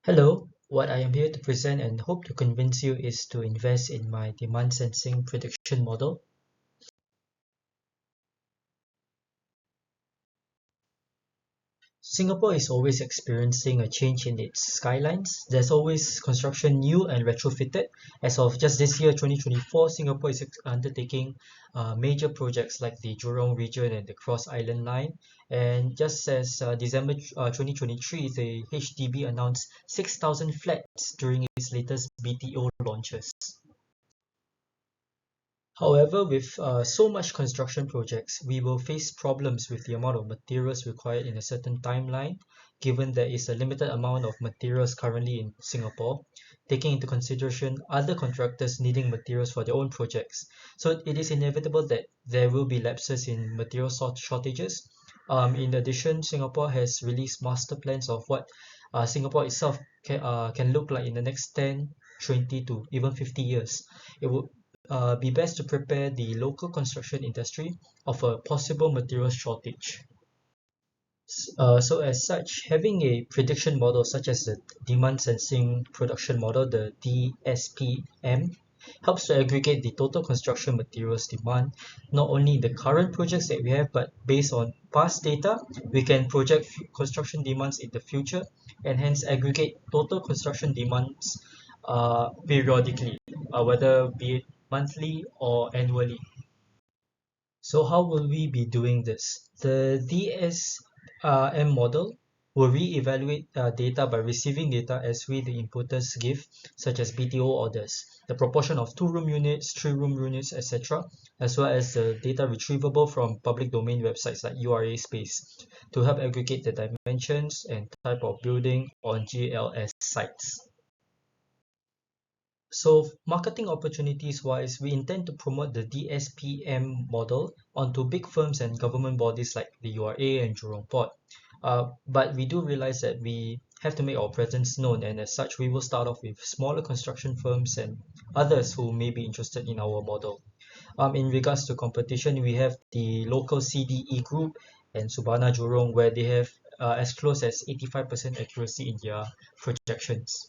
Hello, what I am here to present and hope to convince you is to invest in my demand sensing prediction model. Singapore is always experiencing a change in its skylines. There's always construction new and retrofitted. As of just this year, 2024, Singapore is undertaking major projects like the Jurong region and the Cross Island Line. And just as December 2023, the HDB announced 6,000 flats during its latest BTO launches. However, with so much construction projects, we will face problems with the amount of materials required in a certain timeline, given there is a limited amount of materials currently in Singapore, taking into consideration other contractors needing materials for their own projects. So it is inevitable that there will be lapses in material shortages. In addition, Singapore has released master plans of what Singapore itself can look like in the next 10, 20 to even 50 years. It would be best to prepare the local construction industry of a possible material shortage. So as such, having a prediction model such as the demand sensing production model, the DSPM, helps to aggregate the total construction materials demand, not only in the current projects that we have, but based on past data, we can project construction demands in the future and hence aggregate total construction demands periodically, whether be it monthly or annually. So how will we be doing this? The DSM model will re-evaluate data by receiving data as we, the inputters, give, such as BTO orders, the proportion of two-room units, three-room units, etc., as well as the data retrievable from public domain websites like URA Space to help aggregate the dimensions and type of building on GLS sites. So marketing opportunities wise, we intend to promote the DSPM model onto big firms and government bodies like the URA and Jurong Port. But we do realize that we have to make our presence known, and as such, we will start off with smaller construction firms and others who may be interested in our model. In regards to competition, we have the local CDE group and Subana Jurong, where they have as close as 85% accuracy in their projections.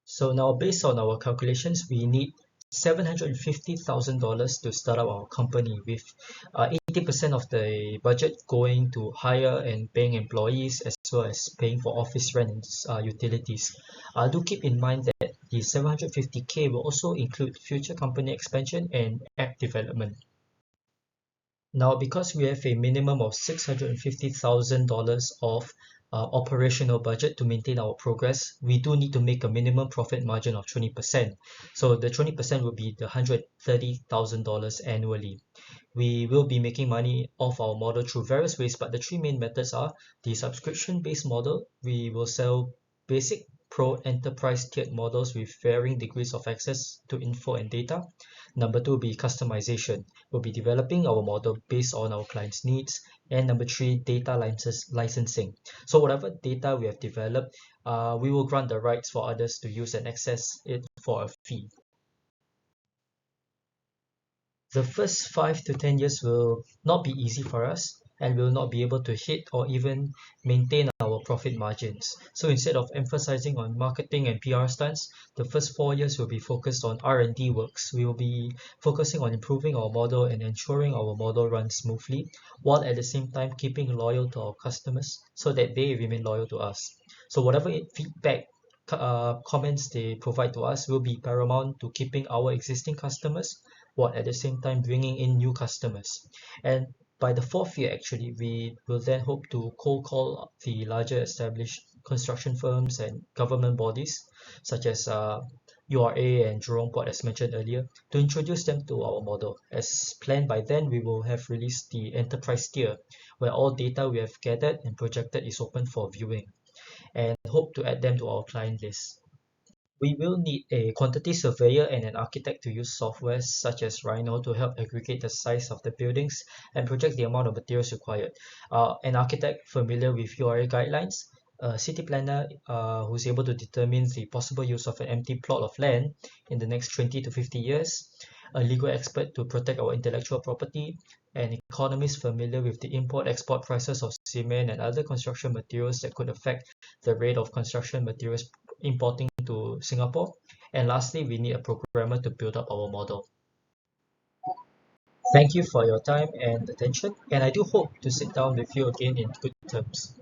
So now based on our calculations, we need $750,000 to start up our company with 80% of the budget going to hire and paying employees as well as paying for office rent and utilities. Do keep in mind that the 750K will also include future company expansion and app development. Now, because we have a minimum of $650,000 of operational budget to maintain our progress, we do need to make a minimum profit margin of 20%. So the 20% will be the $130,000 annually. We will be making money off our model through various ways, but the three main methods are the subscription-based model. We will sell basic, pro, enterprise tiered models with varying degrees of access to info and data. Number two will be customization. We'll be developing our model based on our clients' needs. And number three, data licensing. So whatever data we have developed, we will grant the rights for others to use and access it for a fee. The first 5 to 10 years will not be easy for us and will not be able to hit or even maintain our profit margins. So instead of emphasizing on marketing and PR stunts, the first 4 years will be focused on R&D works. We will be focusing on improving our model and ensuring our model runs smoothly, while at the same time keeping loyal to our customers so that they remain loyal to us. So whatever feedback comments they provide to us will be paramount to keeping our existing customers while at the same time bringing in new customers. And by the fourth year, actually, we will then hope to cold call the larger established construction firms and government bodies, such as URA and Jurong Port, as mentioned earlier, to introduce them to our model. As planned by then, we will have released the enterprise tier, where all data we have gathered and projected is open for viewing, and hope to add them to our client list. We will need a quantity surveyor and an architect to use software such as Rhino to help aggregate the size of the buildings and project the amount of materials required. An architect familiar with URA guidelines, a city planner who's able to determine the possible use of an empty plot of land in the next 20 to 50 years, a legal expert to protect our intellectual property, and economists familiar with the import-export prices of cement and other construction materials that could affect the rate of construction materials importing to Singapore. And lastly, we need a programmer to build up our model. Thank you for your time and attention, and I do hope to sit down with you again in good terms.